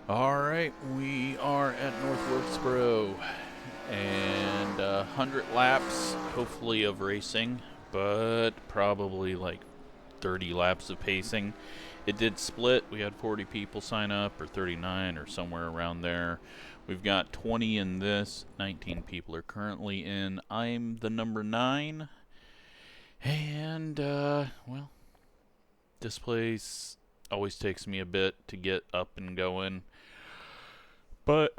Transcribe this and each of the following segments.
Alright, we are at North Wilkesboro, and 100 laps, hopefully, of racing, but probably like 30 laps of pacing. It did split. We had 40 people sign up, or 39, or somewhere around there. We've got 20 in this, 19 people are currently in. I'm the number 9, and, well, this place always takes me a bit to get up and going. But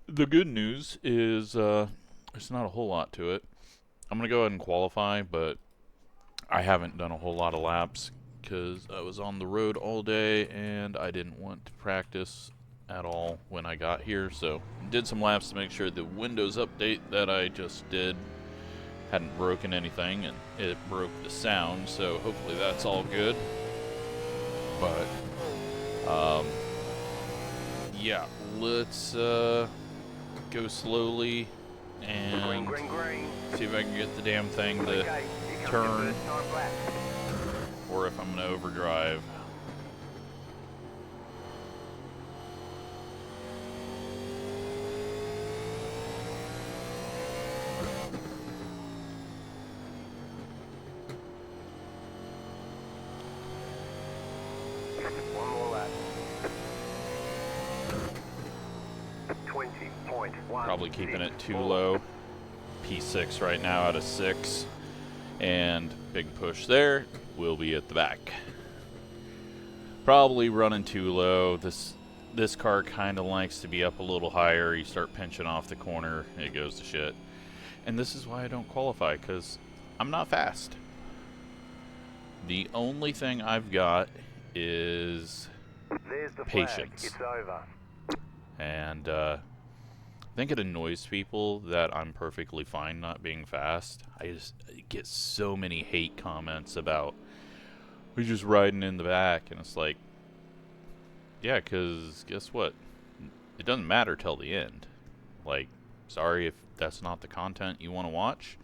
the good news is there's not a whole lot to it. I'm going to go ahead and qualify, but I haven't done a whole lot of laps because I was on the road all day and I didn't want to practice at all when I got here. So did some laps to make sure the Windows update that I just did hadn't broken anything, and it broke the sound, so hopefully that's all good. But yeah, let's go slowly and see if I can get the damn thing to turn, or if I'm going to overdrive. Probably keeping it too low. P6 right now out of 6. And big push there. We'll be at the back. Probably running too low. This car kind of likes to be up a little higher. You start pinching off the corner, it goes to shit. And this is why I don't qualify, because I'm not fast. The only thing I've got is patience. It's over. And I think it annoys people that I'm perfectly fine not being fast. I just get so many hate comments about, we're just riding in the back, and it's like, yeah, because guess what? It doesn't matter till the end. Like, sorry if that's not the content you want to watch.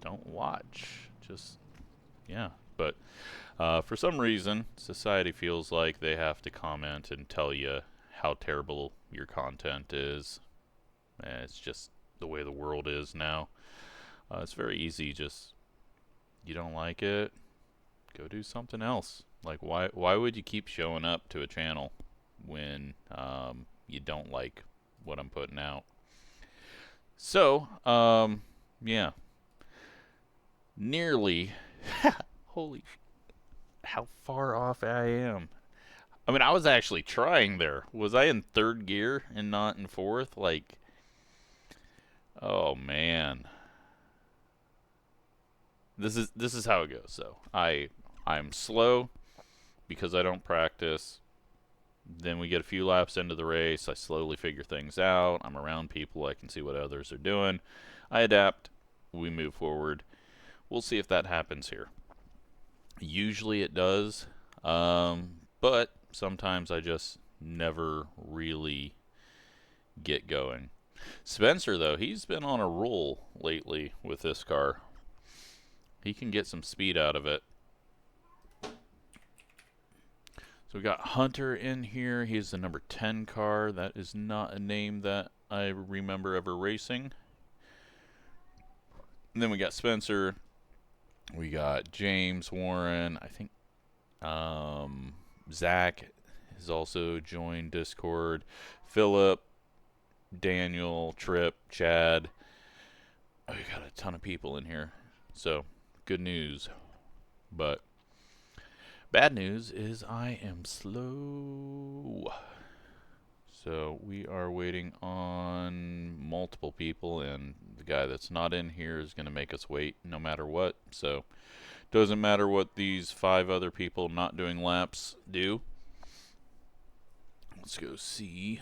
Don't watch. Just, yeah. But for some reason, society feels like they have to comment and tell you how terrible your content is. And it's just the way the world is now. It's very easy. Just, you don't like it, go do something else. Like, why would you keep showing up to a channel when you don't like what I'm putting out? So, yeah. Nearly. Holy, how far off I am. I mean, I was actually trying there. Was I in 3rd gear and not in 4th? Like, oh man. This is how it goes. So I'm slow because I don't practice. Then we get a few laps into the race. I slowly figure things out. I'm around people. I can see what others are doing. I adapt. We move forward. We'll see if that happens here. Usually it does, but sometimes I just never really get going. Spencer, though, he's been on a roll lately with this car. He can get some speed out of it. So we got Hunter in here. He's the number 10 car. That is not a name that I remember ever racing. And then we got Spencer. We got James, Warren. I think Zach has also joined Discord. Philip, Daniel, Trip, Chad. Oh, we got a ton of people in here. So, good news. But bad news is I am slow. So we are waiting on multiple people, and the guy that's not in here is going to make us wait no matter what. So doesn't matter what these 5 other people not doing laps do. Let's go see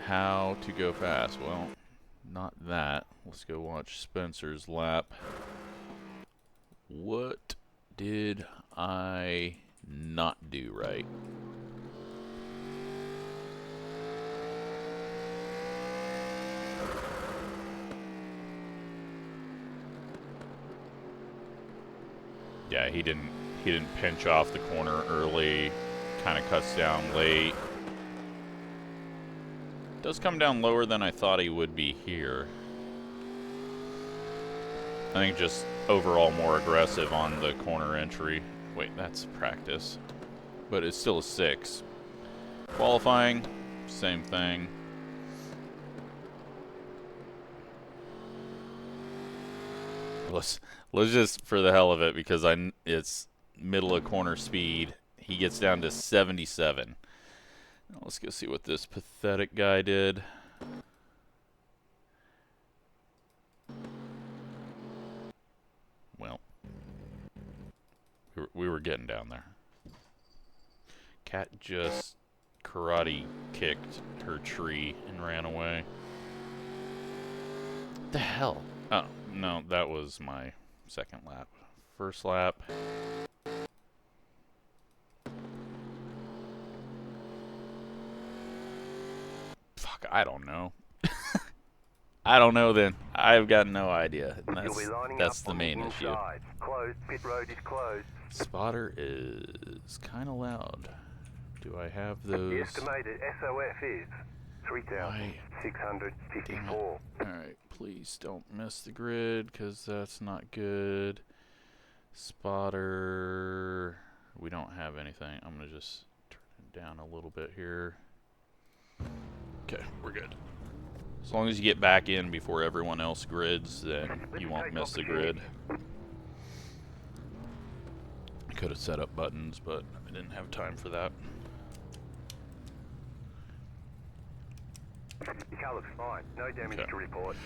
how to go fast. Well, not that. Let's go watch Spencer's lap. What did I not do right? Yeah, he didn't pinch off the corner early. kind of cuts down late. Does come down lower than I thought he would be here. I think just overall more aggressive on the corner entry. Wait, that's practice. But it's still a 6. Qualifying, same thing. Let's just, for the hell of it, because it's middle of corner speed, he gets down to 77. Now let's go see what this pathetic guy did. Well, we were getting down there. Cat just karate kicked her tree and ran away. What the hell? Oh, no, that was my second lap. First lap. Fuck, I don't know. I don't know then. I've got no idea. That's the main issue. Closed. Pit road is closed. Spotter is kind of loud. Do I have those? The estimated SOF is 3,654. Alright, please don't miss the grid, because that's not good. Spotter. We don't have anything. I'm going to just turn it down a little bit here. Okay, we're good. As long as you get back in before everyone else grids, then you won't miss the grid. I could have set up buttons, but I didn't have time for that. Your car looks fine. No damage to report.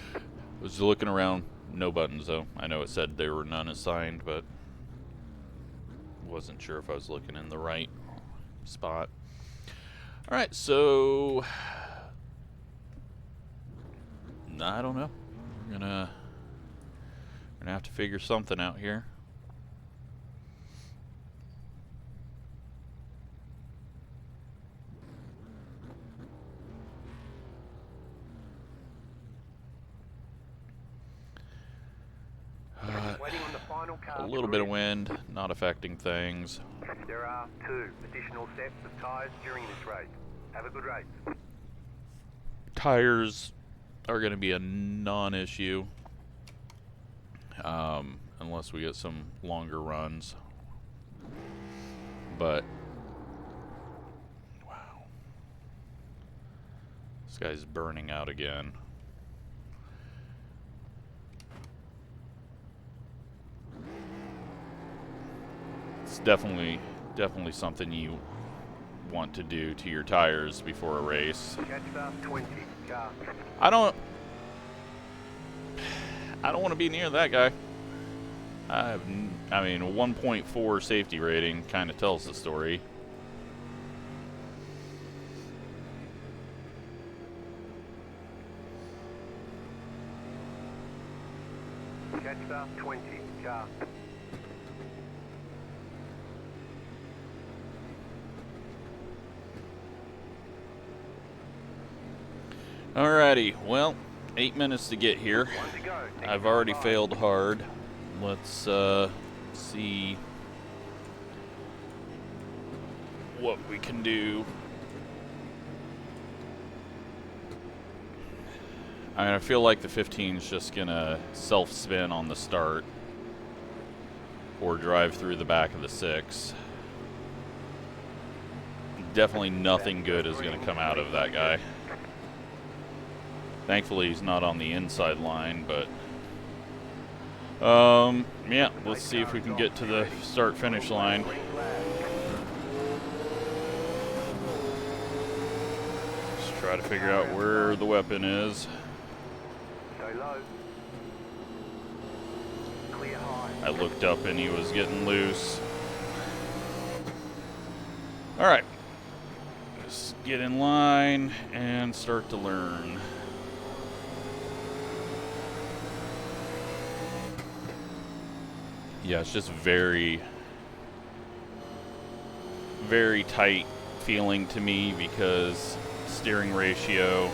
Was looking around, no buttons though. I know it said there were none assigned, but wasn't sure if I was looking in the right spot. Alright, so I don't know. We're gonna have to figure something out here. A little bit of wind, not affecting things. There are 2 additional sets of tyres during this race. Have a good race. Tires are going to be a non-issue unless we get some longer runs. But wow, this guy's burning out again. It's definitely something you want to do to your tires before a race. I don't want to be near that guy. I mean, a 1.4 safety rating kind of tells the story. Catch 20 car. Alrighty, well, 8 minutes to get here. I've already failed hard. Let's see what we can do. I feel like the 15 is just gonna self-spin on the start or drive through the back of the 6. Definitely nothing good is gonna come out of that guy. Thankfully, he's not on the inside line, but yeah, let's see if we can get to the start-finish line. Just try to figure out where the weapon is. I looked up and he was getting loose. Alright. Just get in line and start to learn. Yeah, it's just very, very tight feeling to me because steering ratio,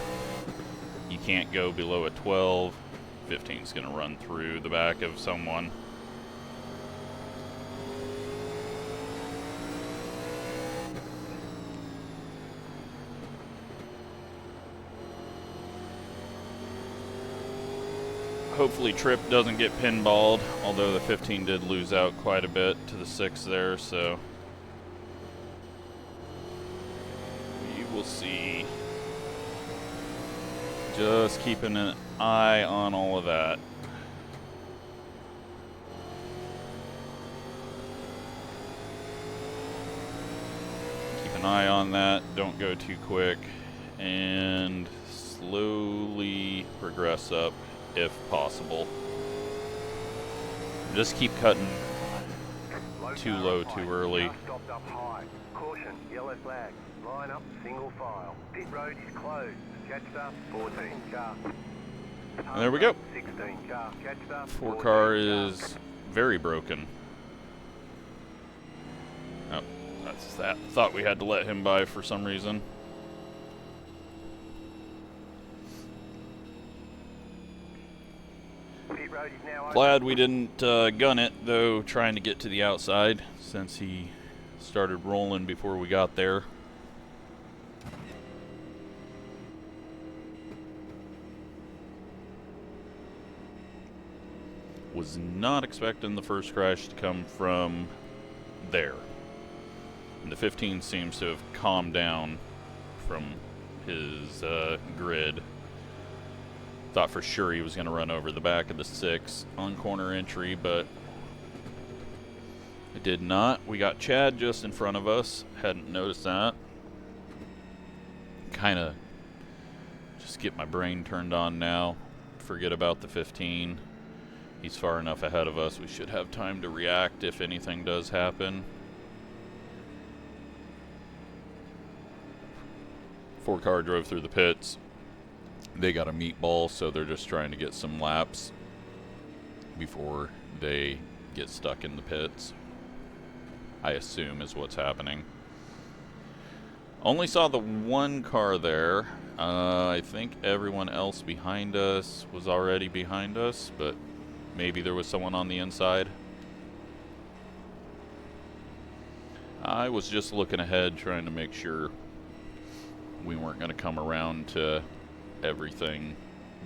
you can't go below a 12. 15 is going to run through the back of someone. hopefully Trip doesn't get pinballed, although the 15 did lose out quite a bit to the 6 there, so we will see. Just keeping an eye on all of that. Keep an eye on that, don't go too quick, and slowly progress up if possible. Just keep cutting too low too early. Stopped up high. Caution, yellow flag. Line up, single file. Pit road is closed. Catch up, 14 car. And there we go. 16 car. Catch up, 4 14 car is very broken. Oh, that's that. Thought we had to let him by for some reason. Pit road is now Glad we didn't gun it, though, trying to get to the outside, since he started rolling before we got there. Was not expecting the first crash to come from there. And the 15 seems to have calmed down from his grid. Thought for sure he was going to run over the back of the 6 on corner entry, but it did not. We got Chad just in front of us. Hadn't noticed that. Kind of just get my brain turned on now. Forget about the 15. He's far enough ahead of us. We should have time to react if anything does happen. 4 car drove through the pits. They got a meatball, so they're just trying to get some laps before they get stuck in the pits, I assume is what's happening. Only saw the 1 car there. I think everyone else behind us was already behind us, but maybe there was someone on the inside. I was just looking ahead, trying to make sure we weren't going to come around to everything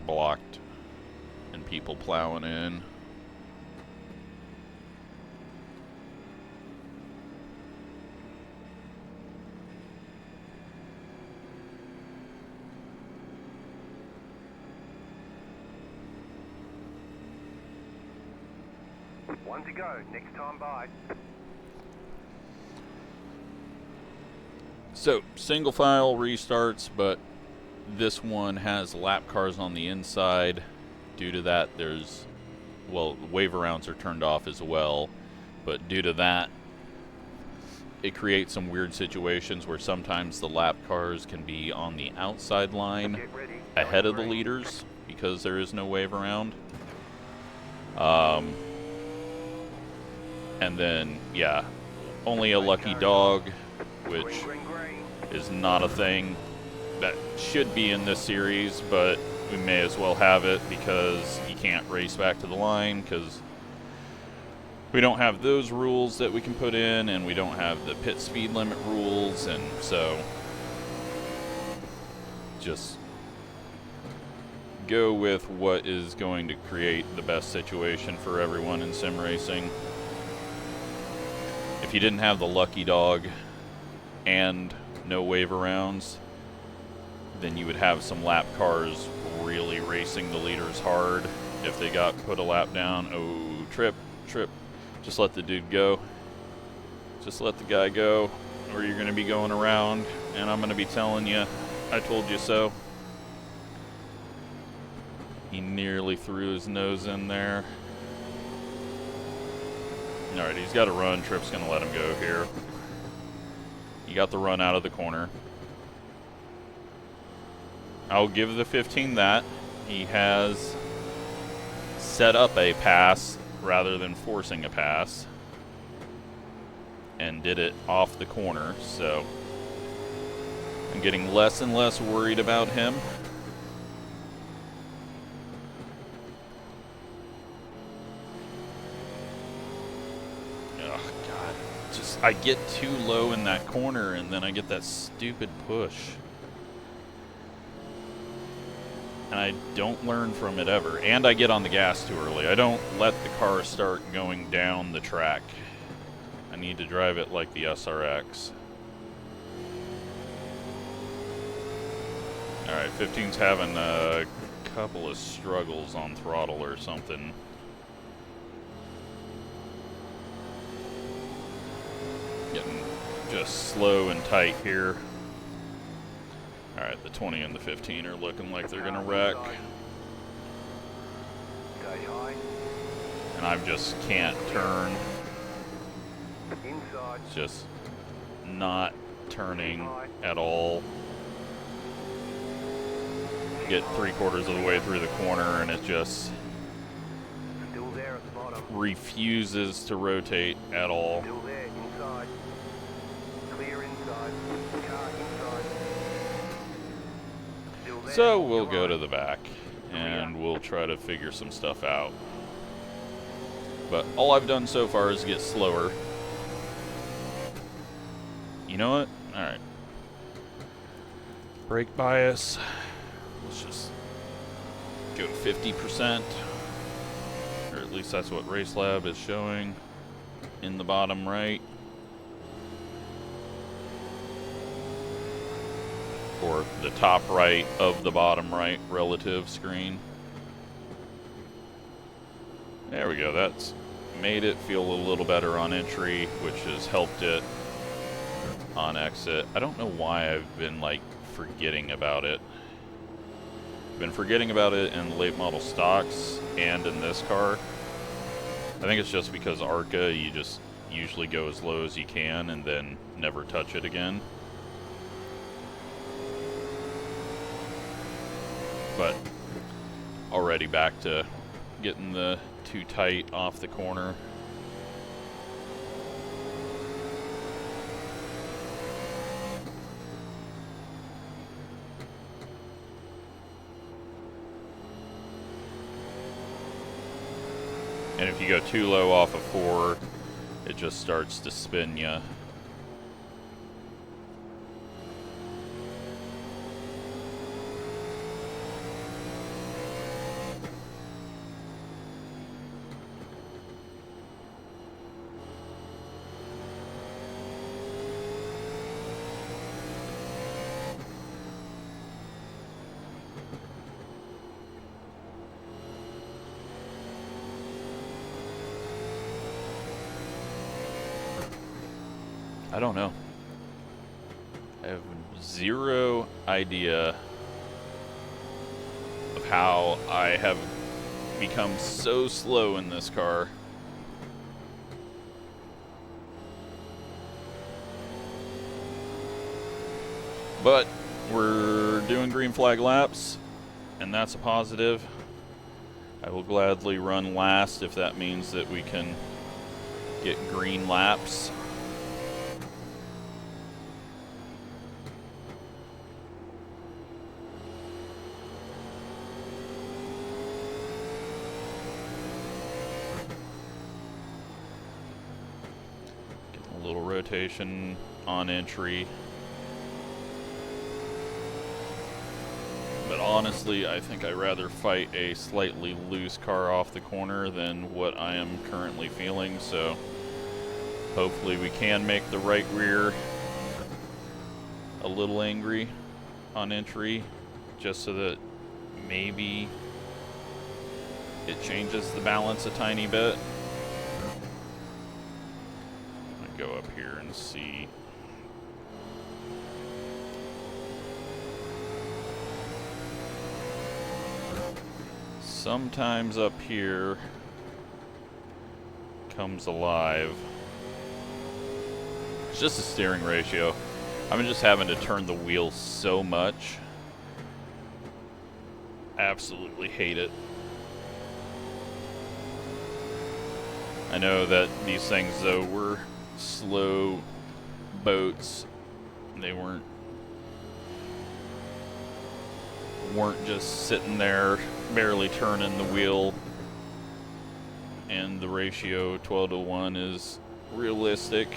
blocked and people plowing in. One to go. Next time by. So, single file restarts, but this one has lap cars on the inside. Due to that, there's, well, wave arounds are turned off as well, but due to that, it creates some weird situations where sometimes the lap cars can be on the outside line ahead of the leaders because there is no wave around. And then, yeah, only a lucky dog, which is not a thing that should be in this series, but we may as well have it because you can't race back to the line because we don't have those rules that we can put in, and we don't have the pit speed limit rules, and so just go with what is going to create the best situation for everyone in sim racing. If you didn't have the lucky dog and no wave arounds, then you would have some lap cars really racing the leaders hard if they got put a lap down. Oh, trip. Just let the dude go. Just let the guy go, or you're going to be going around, and I'm going to be telling you, I told you so. He nearly threw his nose in there. Alright, he's got to run. Trip's going to let him go here. He got the run out of the corner. I'll give the 15 that. He has set up a pass rather than forcing a pass, and did it off the corner, so I'm getting less and less worried about him. Oh God, just I get too low in that corner and then I get that stupid push. and I don't learn from it ever. And I get on the gas too early. I don't let the car start going down the track. I need to drive it like the SRX. Alright, 15's having a couple of struggles on throttle or something. Getting just slow and tight here. Alright, the 20 and the 15 are looking like they're gonna wreck. Stay high. And I just can't turn. Inside. It's just not turning at all. Get 3/4 of the way through the corner and it just Still there at the bottom. refuses to rotate at all. Still there, inside. Clear inside. Car inside. Still there. So we'll go Come to on. the back and we'll try to figure some stuff out. But all I've done so far is get slower. You know what? Alright. Brake bias. Let's just go 50%. Or at least that's what Racelab is showing in the bottom right. Or the top right of the bottom right relative screen. There we go. That's made it feel a little better on entry, which has helped it on exit. I don't know why I've been like forgetting about it. I've been forgetting about it in late model stocks and in this car. I think it's just because ARCA, you just usually go as low as you can and then never touch it again. But already back to getting the too tight off the corner. And if you go too low off of 4, it just starts to spin you. I don't know. I have zero idea of how I have become so slow in this car. But we're doing green flag laps, and that's a positive. I will gladly run last if that means that we can get green laps. Getting a little rotation on entry. But honestly, I think I'd rather fight a slightly loose car off the corner than what I am currently feeling, so hopefully we can make the right rear a little angry on entry, just so that maybe it changes the balance a tiny bit. I'm gonna go up here and see. Sometimes up here comes alive. It's just a steering ratio. I'm just having to turn the wheel so much. Absolutely hate it. I know that these things though were slow boats. They weren't just sitting there barely turning the wheel, and the ratio 12:1 is realistic.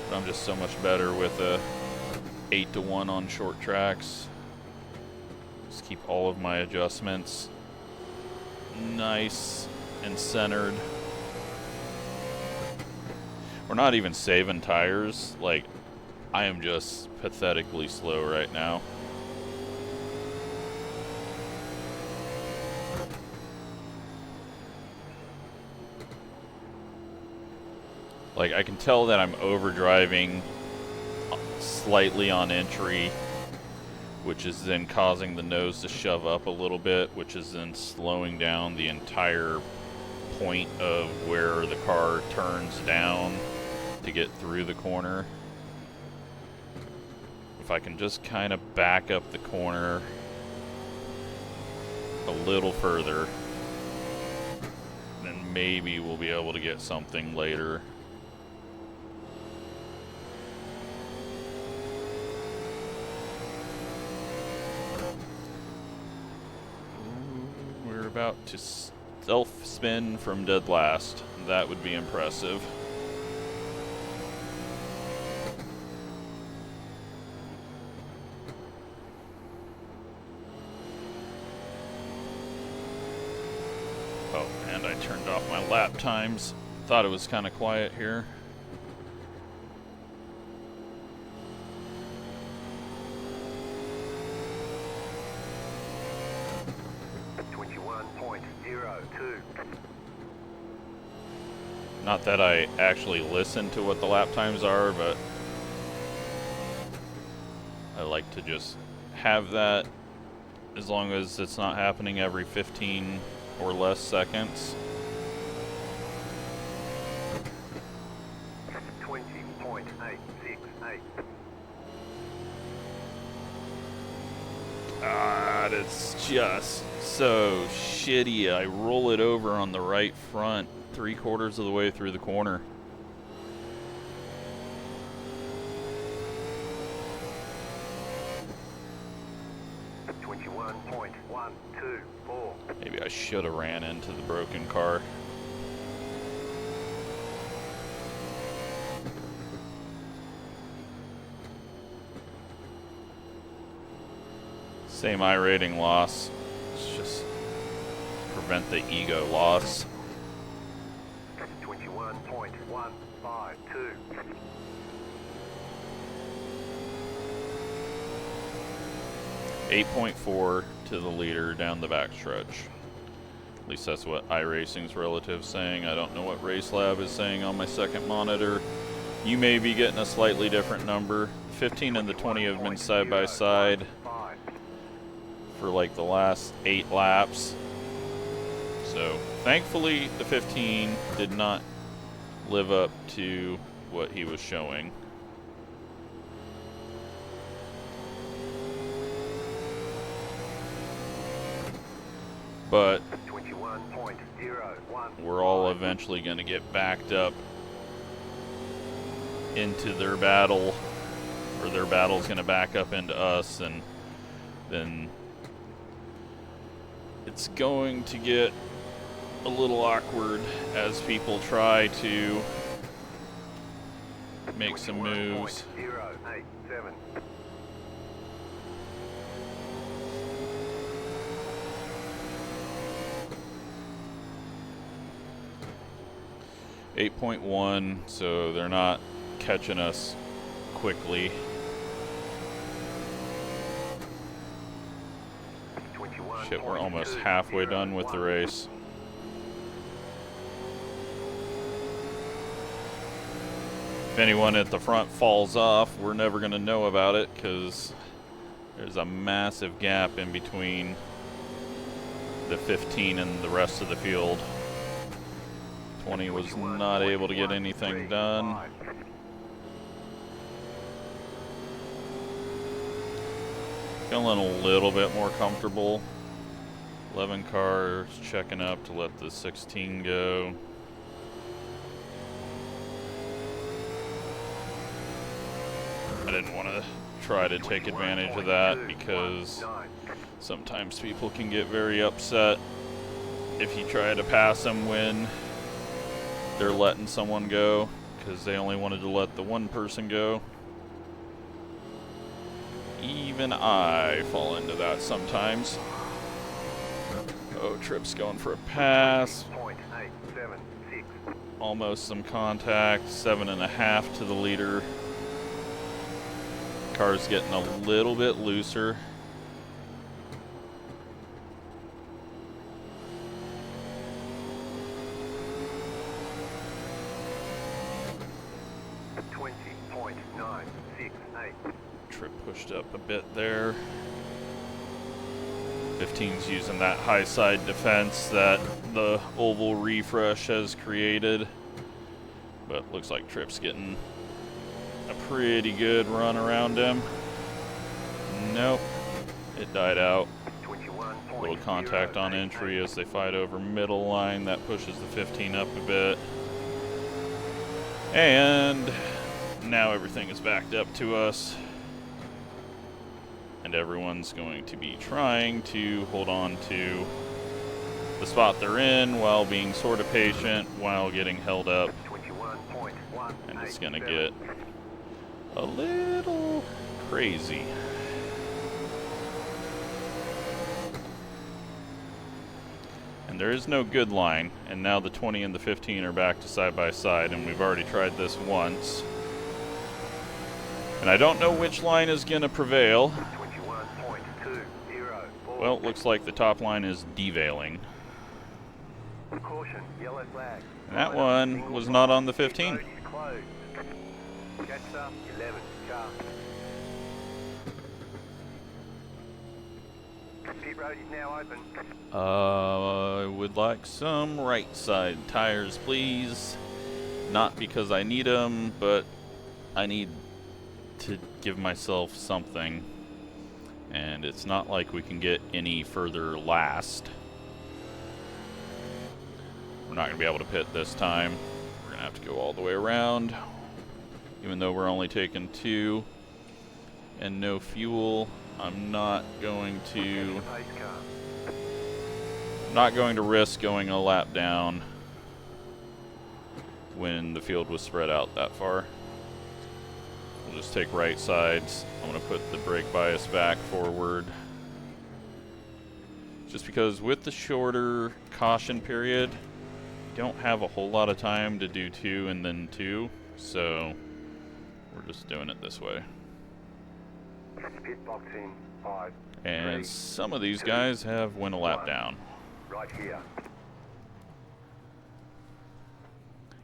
But I'm just so much better with a 8:1 on short tracks. Just keep all of my adjustments nice and centered. We're not even saving tires. Like, I am just pathetically slow right now. Like, I can tell that I'm overdriving slightly on entry, which is then causing the nose to shove up a little bit, which is then slowing down the entire point of where the car turns down to get through the corner. If I can just kind of back up the corner a little further, then maybe we'll be able to get something later. We're about to self-spin from dead last. That would be impressive. Oh, and I turned off my lap times. Thought it was kind of quiet here. Not that I actually listen to what the lap times are, but I like to just have that as long as it's not happening every 15 or less seconds. 20.868. It's just so shitty. I roll it over on the right front 3/4 of the way through the corner. Maybe I should have ran into the broken car. Same iRating loss. It's just prevent the ego loss. 21.152. 8.4 to the leader down the backstretch. At least that's what iRacing's relative saying. I don't know what Racelab is saying on my second monitor. You may be getting a slightly different number. 15 and the 20 have been side by side for like the last 8 laps. So thankfully the 15 did not live up to what he was showing. But we're all eventually going to get backed up into their battle, or their battle's going to back up into us, and then it's going to get a little awkward as people try to make some moves. 8.1, so they're not catching us quickly. Shit, we're almost halfway done with the race. If anyone at the front falls off, we're never going to know about it because there's a massive gap in between the 15 and the rest of the field. 20 was not able to get anything done. Feeling a little bit more comfortable. 11 cars checking up to let the 16 go. I didn't want to try to take advantage of that because sometimes people can get very upset if you try to pass them when they're letting someone go because they only wanted to let the one person go. Even I fall into that sometimes. Oh, Trip's going for a pass. Almost some contact. 7.5 to the leader. Car's getting a little bit looser. Trip pushed up a bit there. 15's using that high side defense that the oval refresh has created. But looks like Trip's getting a pretty good run around him. Nope, it died out. Little contact on entry as they fight over middle line. That pushes the 15 up a bit. And now everything is backed up to us. And everyone's going to be trying to hold on to the spot they're in while being sort of patient while getting held up. And it's going to get a little crazy. And there is no good line, and now the 20 and the 15 are back to side by side, and we've already tried this once. And I don't know which line is going to prevail. Well, it looks like the top line is devailing. And that one was not on the 15. Pit road is now open. I would like some right side tires, please. Not because I need them, but I need to give myself something. And it's not like we can get any further last. We're not going to be able to pit this time. We're going to have to go all the way around. Even though we're only taking 2 and no fuel, I'm not going to risk going a lap down when the field was spread out that far. We'll just take right sides. I'm going to put the brake bias back forward. Just because with the shorter caution period, you don't have a whole lot of time to do 2 and then 2. So we're just doing it this way. Pit box in 5. And 3, some of these 2, guys have went a lap 1. down. Right here.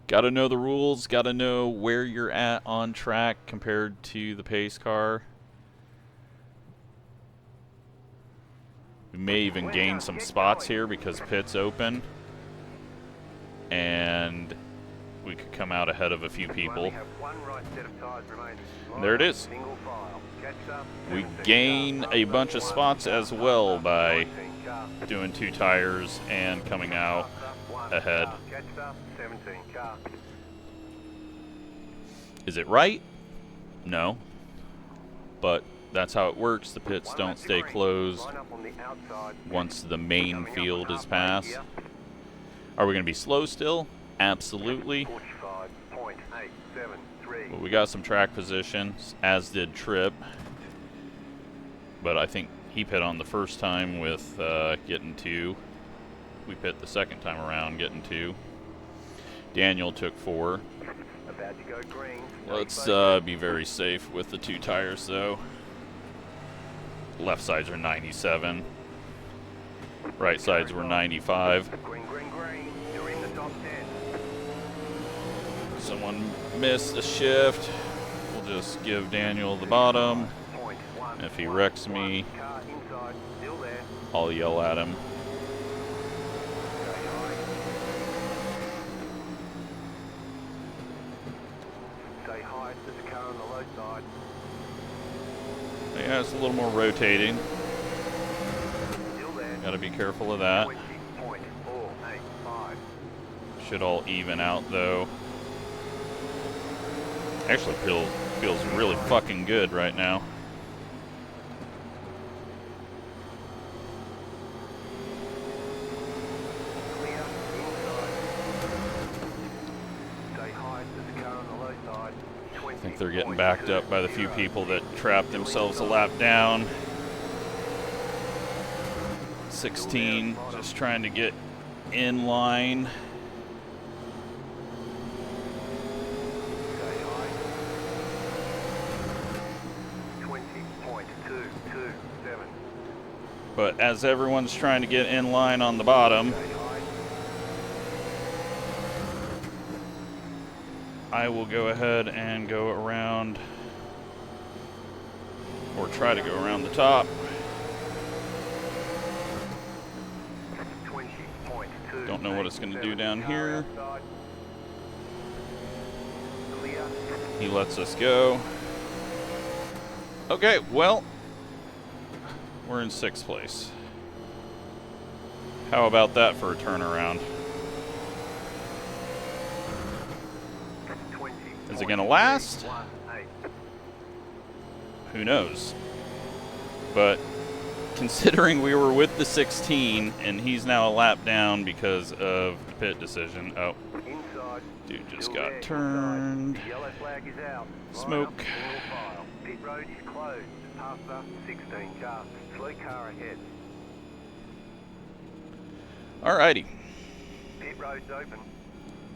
Gotta know the rules, gotta know where you're at on track compared to the pace car. We may even gain some spots here because pit's open. And we could come out ahead of a few people. And there it is. We gain a bunch of spots as well by doing 2 tires and coming out ahead. Is it right? No. But that's how it works. The pits don't stay closed once the main field is passed. Are we going to be slow still? Absolutely. Well, we got some track positions, as did Trip. But I think he pit on the first time with getting 2. We pit the second time around getting 2. Daniel took 4. Let's be very safe with the 2 tires, though. Left sides are 97. Right sides were 95. Someone missed a shift. We'll just give Daniel the bottom. And if he wrecks me, I'll yell at him. Yeah, it's a little more rotating. Gotta be careful of that. Should all even out though. Actually feels really fucking good right now. think they're getting backed up by the few people that trapped themselves a lap down. 16, just trying to get in line. But as everyone's trying to get in line on the bottom, I will go ahead and go around, or try to go around the top. Don't know what it's going to do down here. He lets us go. Okay, well, we're in 6th place. How about that for a turnaround? Is it going to last? Who knows? But considering we were with the 16 and he's now a lap down because of the pit decision. Oh, dude just got turned. Smoke. Pit road is closed. Past the 16 car. Slow car ahead. Alrighty. Pit road's open.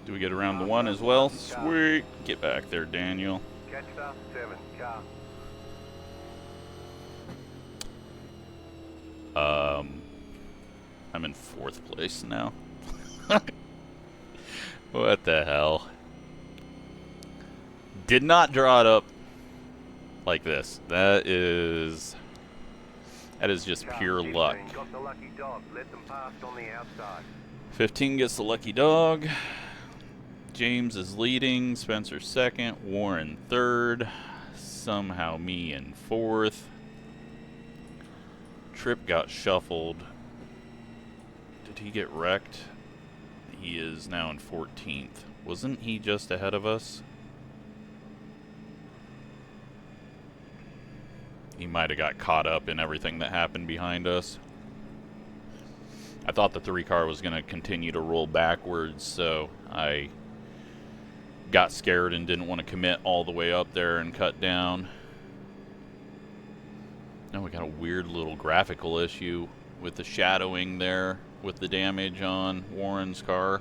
Do we get around the 1 as well? Sweet. Get back there, Daniel. Catch the 7 car. I'm in 4th place now. What the hell? Did not draw it up like this. That is just pure luck. 15 gets the lucky dog. James is leading. Spencer 2nd. Warren 3rd. Somehow me in 4th. Tripp got shuffled. Did he get wrecked? He is now in 14th. Wasn't he just ahead of us? He might have got caught up in everything that happened behind us. I thought the 3 car was going to continue to roll backwards, so I got scared and didn't want to commit all the way up there and cut down. Now we got a weird little graphical issue with the shadowing there with the damage on Warren's car.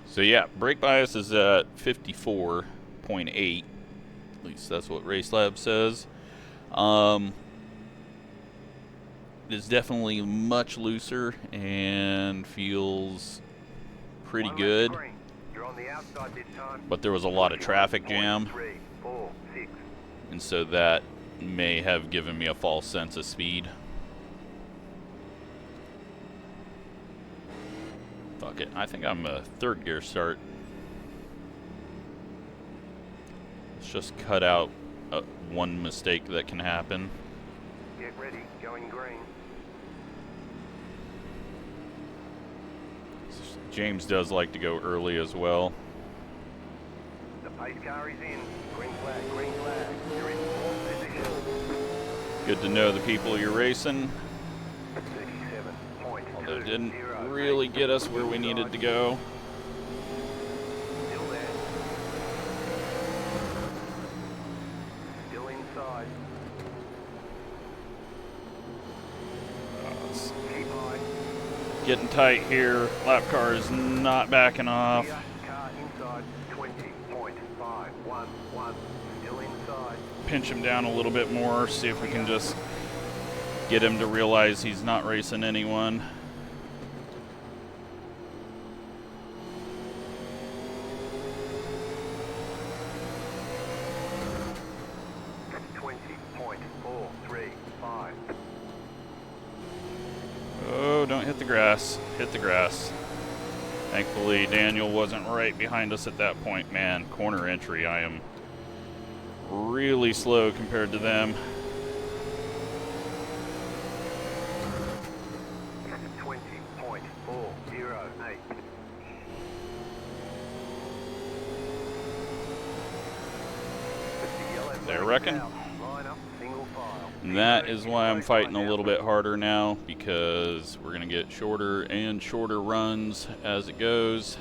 So yeah, brake bias is at 54.8. At least that's what Racelabs says. It's definitely much looser and feels pretty good. But there was a lot of traffic jam. And so that may have given me a false sense of speed. Fuck it. I think I'm a 3rd gear start. Let's just cut out one mistake that can happen. Get ready, going green. James does like to go early as well. The pace car is in. Green flag, green flag. You're in 4th position. Good to know the people you're racing. 37.2. Although it didn't really get us where we needed to go. Still there. Still inside. It's Keep high. getting tight here. Lap car is not backing off. Car inside. 20.511. Still inside. Pinch him down a little bit more. See if we can just get him to realize he's not racing anyone. Oh, don't hit the grass. Hit the grass. Thankfully, Daniel wasn't right behind us at that point. Man, corner entry, I am really slow compared to them. 20.408. they reckon. Line up, single file. And that is why I'm fighting a little bit harder now, because we're going to get shorter and shorter runs as it goes.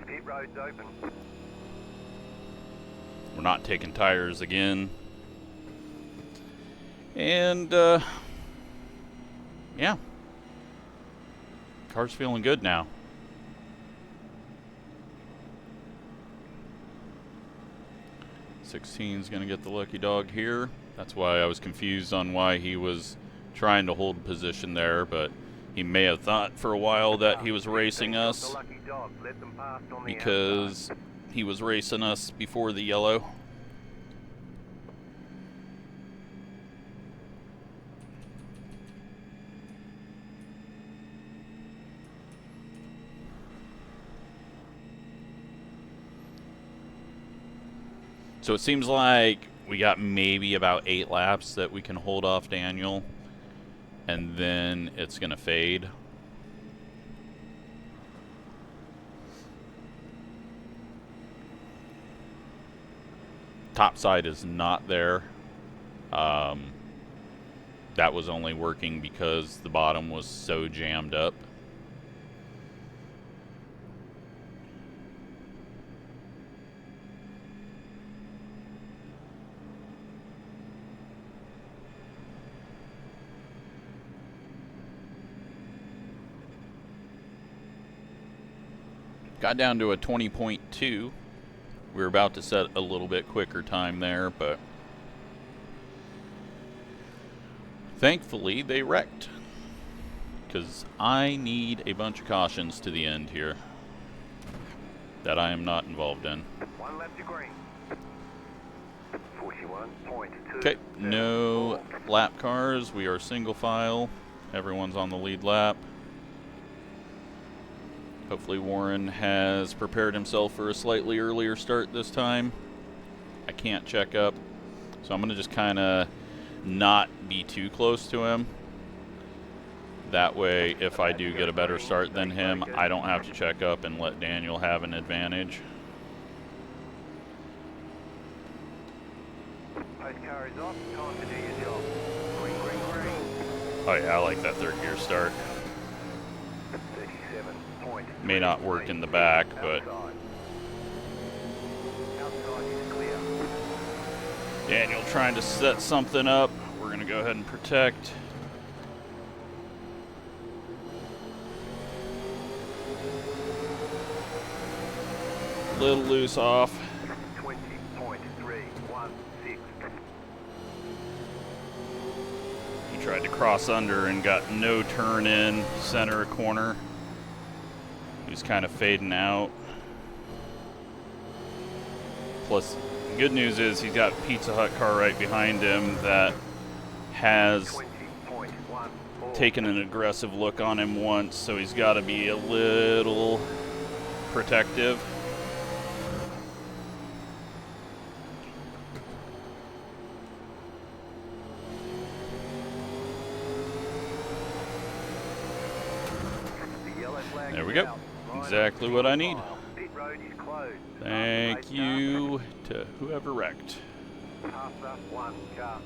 Pit road's open. We're not taking tires again. And, yeah. Car's feeling good now. 16's gonna get the lucky dog here. That's why I was confused on why he was trying to hold position there, but he may have thought for a while that he was racing us because he was racing us before the yellow. So it seems like we got maybe about 8 laps that we can hold off Daniel, and then it's gonna fade. Top side is not there. That was only working because the bottom was so jammed up. Got down to a 20.2. We were about to set a little bit quicker time there, but thankfully they wrecked, because I need a bunch of cautions to the end here that I am not involved in. 1 lap to green. 41.2. Okay, no lap cars. We are single file. Everyone's on the lead lap. Hopefully Warren has prepared himself for a slightly earlier start this time. I can't check up, so I'm going to just kind of not be too close to him. That way, if I do get a better start than him, I don't have to check up and let Daniel have an advantage. Post car is off. Time to do your job. Green, green, green. Oh yeah, I like that third gear start. 37.3. May not work in the back, but Outside. Outside is clear. Daniel trying to set something up. We're going to go ahead and protect. Little loose off. 20.316. He tried to cross under and got no turn in center corner. He was kind of fading out. Plus, good news is he's got Pizza Hut car right behind him that has 20.14. taken an aggressive look on him once, so he's got to be a little protective. The yellow flag There we is go. out. Line Exactly up, what I single need. file. Pit road is closed. Thank Pass you to whoever wrecked. Pass up 1 car.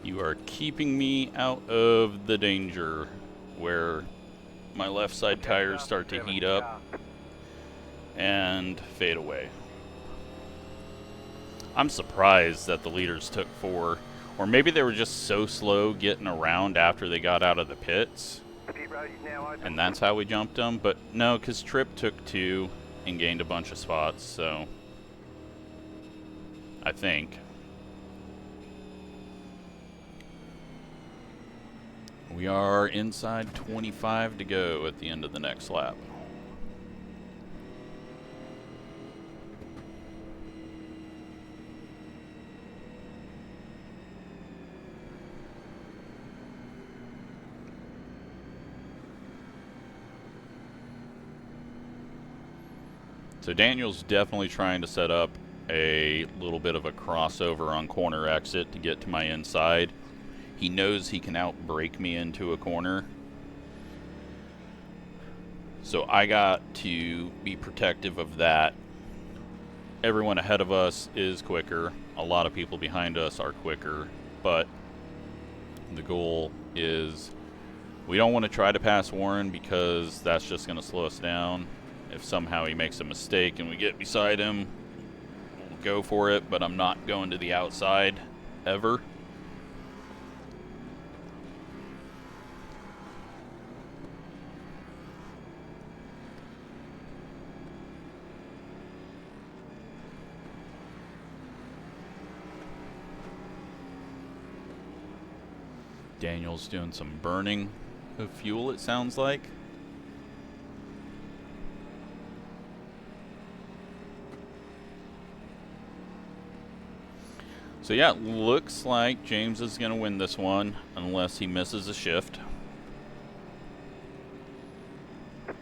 You are keeping me out of the danger where my left side tires start to heat up and fade away. I'm surprised that the leaders took 4, or maybe they were just so slow getting around after they got out of the pits, Pit road is now open. and that's how we jumped them. But no, because Tripp took 2 and gained a bunch of spots, so I think. We are inside 25 to go at the end of the next lap. So Daniel's definitely trying to set up a little bit of a crossover on corner exit to get to my inside. He knows he can outbrake me into a corner, So I got to be protective of that. Everyone ahead of us is quicker. A lot of people behind us are quicker. But the goal is we don't want to try to pass Warren because that's just going to slow us down. If somehow he makes a mistake and we get beside him, we'll go for it. But I'm not going to the outside ever. Daniel's doing some burning of fuel, it sounds like. So yeah, it looks like James is going to win this one unless he misses a shift.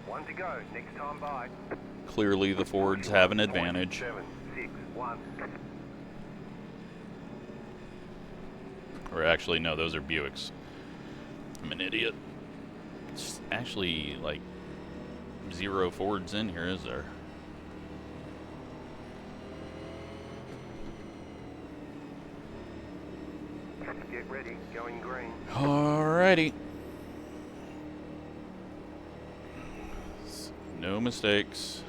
One to go, next time by. Clearly the Fords have an advantage. 761. Or actually, no, those are Buicks. I'm an idiot. It's actually like 0 Fords in here, is there? Get ready, going green. Alrighty. No mistakes.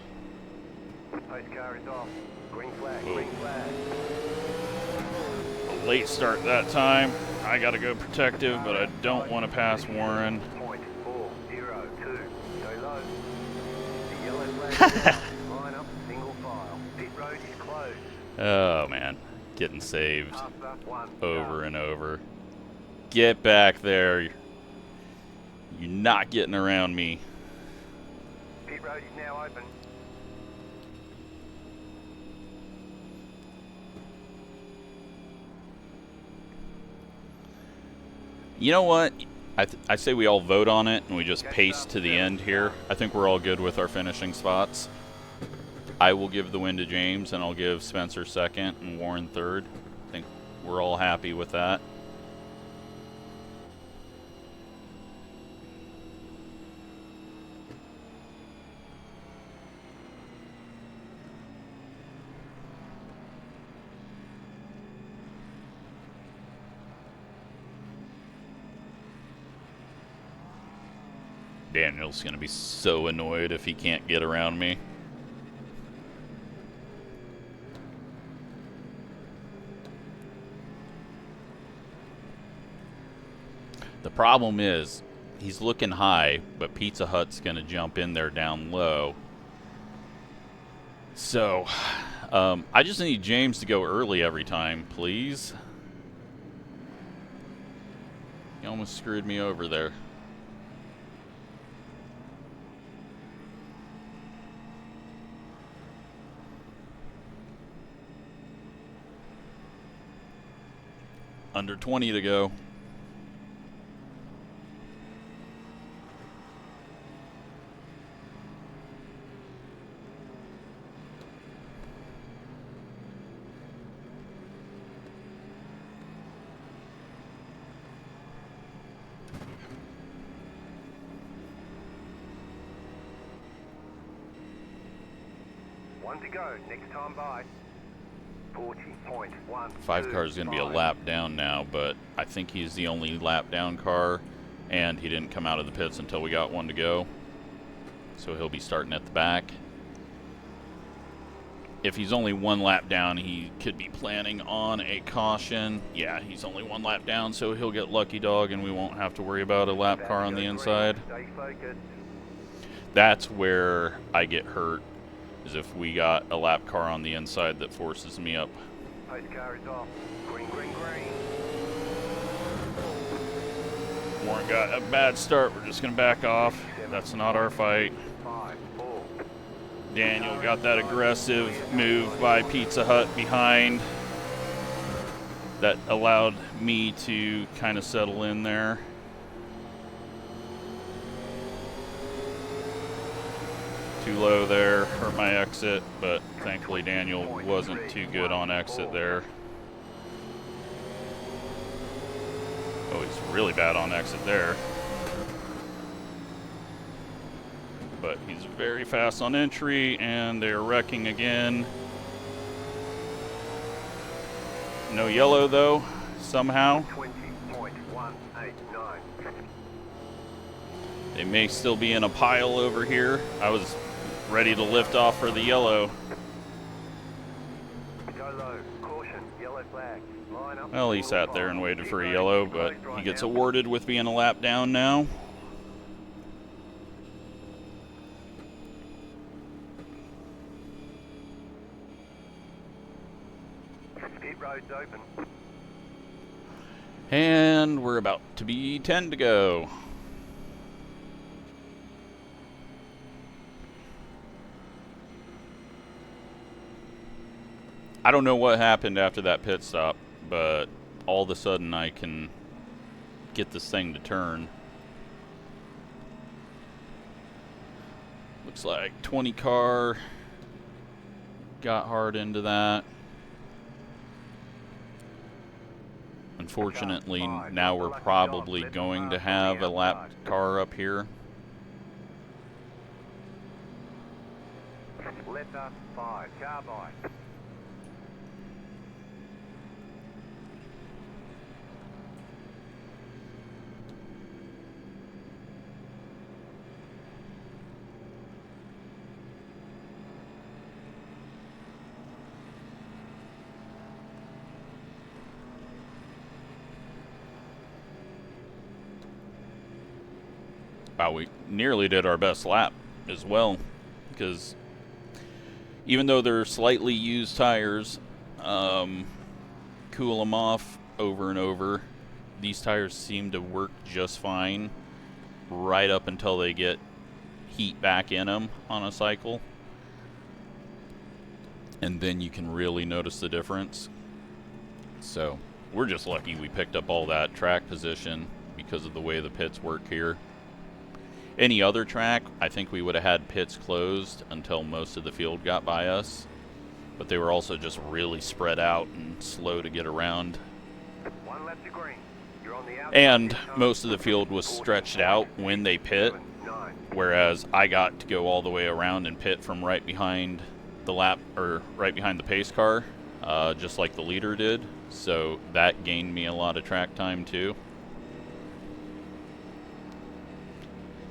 Pace car is off. Green flag, green flag. A late start that time. I gotta go protective, but I don't want to pass Warren. .402. Go low. The yellow flag. Line up, single file. Pit road is closed. Oh man, getting saved After one. over and over. Get back there. You're not getting around me. Pit road is now open. You know what? I say we all vote on it and we just pace to the end here. I think we're all good with our finishing spots. I will give the win to James, and I'll give Spencer second and Warren third. I think we're all happy with that. Daniel's going to be so annoyed if he can't get around me. The problem is, he's looking high, but Pizza Hut's going to jump in there down low. So, I just need James to go early every time, please. He almost screwed me over there. Under 20 to go. One to go, next time by. 40.1. 5 car is going to be a lap down now, but I think he's the only lap down car, and he didn't come out of the pits until we got one to go. So he'll be starting at the back. If he's only 1 lap down, he could be planning on a caution. Yeah, he's only 1 lap down, so he'll get lucky dog, and we won't have to worry about a lap car on the inside. Stay focused. That's where I get hurt, is if we got a lap car on the inside that forces me up. Pace car is off. Green, green, green. Warren got a bad start. We're just going to back off. That's not our fight. 5, 4. Daniel got that aggressive move by Pizza Hut behind. That allowed me to kind of settle in there. Too low there, hurt my exit, but thankfully Daniel wasn't too good on exit there. Oh, he's really bad on exit there. but he's very fast on entry, and they're wrecking again. No yellow, though, somehow. 20.189. They may still be in a pile over here. I was ready to lift off for the yellow. Go low. Caution. Yellow flag. Line up. Well, he sat there and waited for a yellow, but he gets awarded with being a lap down now. Pit road's open. And we're about to be 10 to go. I don't know what happened after that pit stop, but all of a sudden I can get this thing to turn. Looks like 20 car got hard into that. Unfortunately, now we're probably going to have a lap car up here. Letter 5. Car by. Wow, we nearly did our best lap as well, because even though they're slightly used tires, cool them off over and over, these tires seem to work just fine right up until they get heat back in them on a cycle. And then you can really notice the difference. So we're just lucky we picked up all that track position because of the way the pits work here. Any other track, I think we would have had pits closed until most of the field got by us. But they were also just really spread out and slow to get around. One left to green. You're on the outside. And most of the field was stretched out when they pit, whereas I got to go all the way around and pit from right behind the lap, or right behind the pace car, just like the leader did. So that gained me a lot of track time too.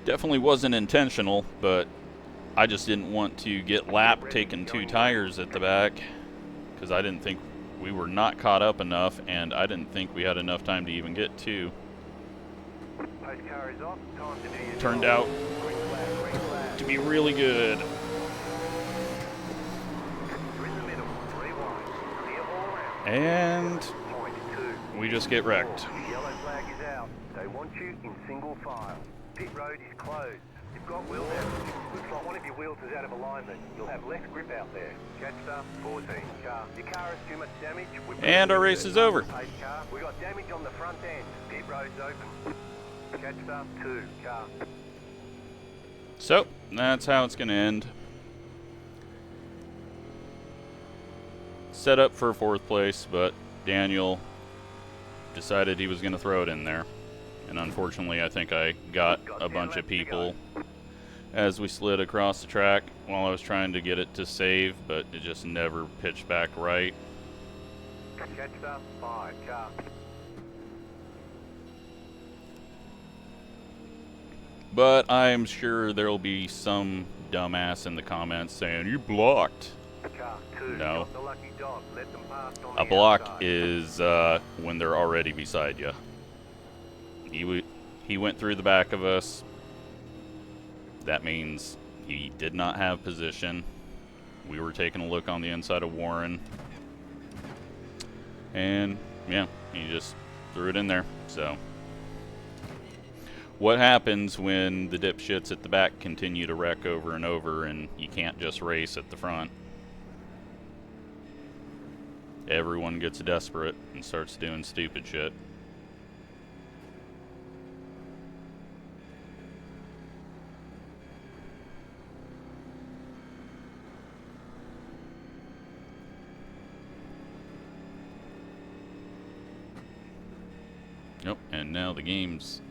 Definitely wasn't intentional, but I just didn't want to get lapped taking 2 tires at the back, because I didn't think we were not caught up enough, and I didn't think we had enough time to even get 2. Turned out to be really good. And we just get wrecked. Yellow flag is out. They want you in single file. Pit road is closed. You've got wheel damage. Looks like one of your wheels is out of alignment. You'll have less grip out there. Catch 14 car. Your car has too much damage. And our race is over. We got damage on the front end. Pit road's open. Catch 2 car. So that's how it's going to end. Set up for 4th place, but Daniel decided he was going to throw it in there. And unfortunately, I think I got a bunch of people as we slid across the track while I was trying to get it to save, but it just never pitched back right. Catch 5 car. But I'm sure there'll be some dumbass in the comments saying, "You blocked." Car 2. No. Got the lucky dog. Let them pass on A the block outside. is when they're already beside you. He went through the back of us. That means he did not have position. We were taking a look on the inside of Warren. And, yeah, he just threw it in there. So, what happens when the dipshits at the back continue to wreck over and over and you can't just race at the front? Everyone gets desperate and starts doing stupid shit. Nope, and now the game's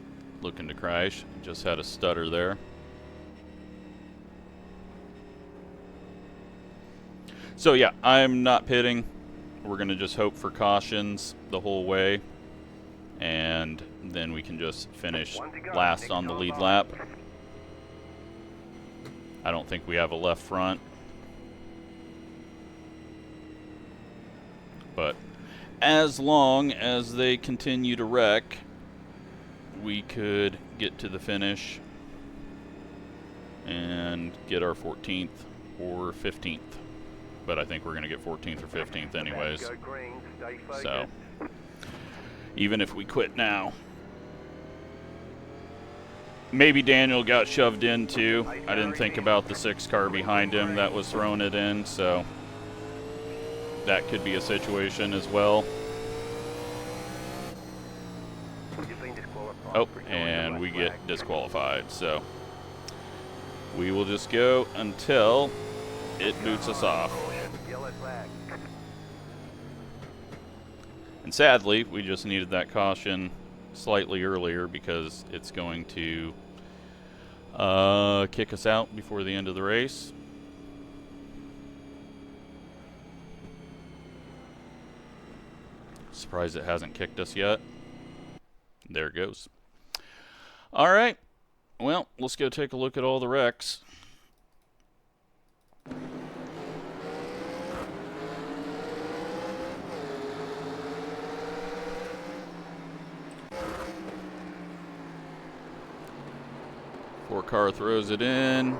looking to crash. Just had a stutter there. So yeah, I'm not pitting. We're going to just hope for cautions the whole way. And then we can just finish last on the lead lap. I don't think we have a left front. But as long as they continue to wreck, we could get to the finish and get our 14th or 15th. But I think we're going to get 14th or 15th anyways. So, even if we quit now. Maybe Daniel got shoved in too. I didn't think about the 6 car behind him that was throwing it in, so that could be a situation as well. Oh, and we get disqualified, so we will just go until it boots us off. And sadly, we just needed that caution slightly earlier because it's going to kick us out before the end of the race. Surprised it hasn't kicked us yet. There it goes. All right. Well, let's go take a look at all the wrecks. Car throws it in,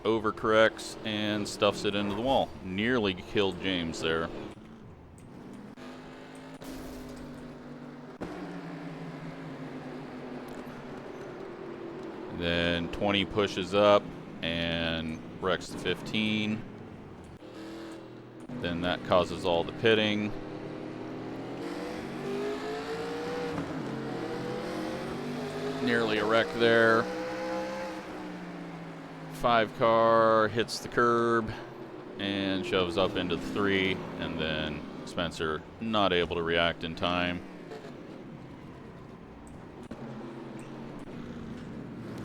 overcorrects, and stuffs it into the wall. Nearly killed James there. Then 20 pushes up and wrecks the 15. Then that causes all the pitting. Nearly a wreck there. 5 car hits the curb and shoves up into the 3, and then Spencer not able to react in time.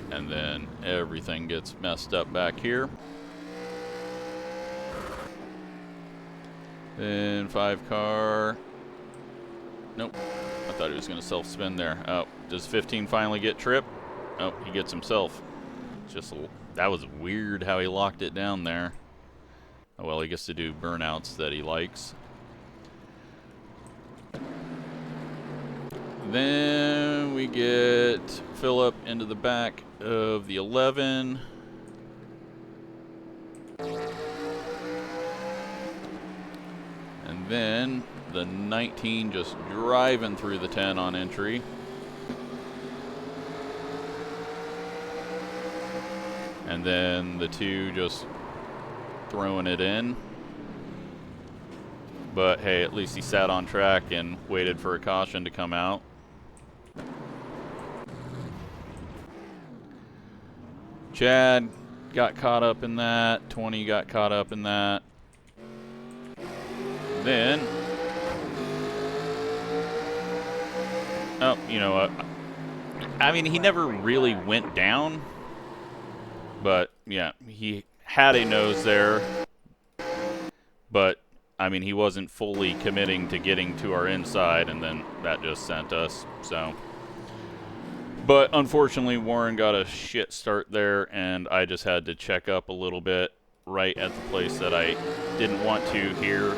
And then everything gets messed up back here. Then 5 car. Nope. I thought he was going to self-spin there. Oh, does 15 finally get tripped? Oh, he gets himself. Just that was weird how he locked it down there. Oh, well, he gets to do burnouts that he likes. Then we get Phillip into the back of the 11. And then the 19 just driving through the 10 on entry. And then the 2 just throwing it in. But hey, at least he sat on track and waited for a caution to come out. Chad got caught up in that. 20 got caught up in that. Then, oh, you know what? I mean, he never really went down. But, yeah, he had a nose there. But, I mean, he wasn't fully committing to getting to our inside, and then that just sent us, so. But, unfortunately, Warren got a shit start there, and I just had to check up a little bit right at the place that I didn't want to here.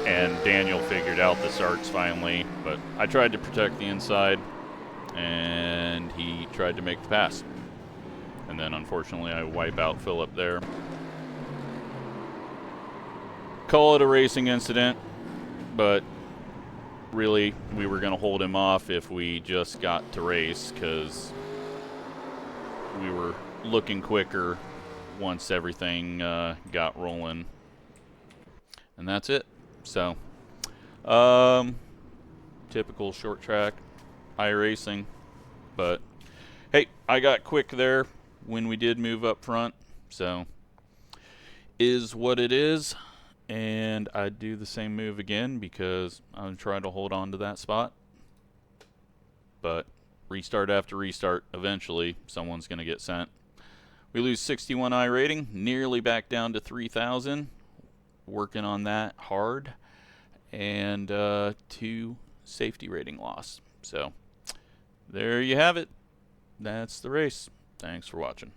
And Daniel figured out the starts finally. But I tried to protect the inside, and he tried to make the pass. And then, unfortunately, I wipe out Phillip there. Call it a racing incident, but really, we were going to hold him off if we just got to race, because we were looking quicker once everything got rolling. And that's it. So, typical short track iRacing. But, hey, I got quick there when we did move up front, so is what it is. And I'd do the same move again because I'm trying to hold on to that spot. But restart after restart, eventually someone's going to get sent. We lose 61 I rating, nearly back down to 3,000. working on that hard, and 2 safety rating loss. So there you have it. That's the race. Thanks for watching.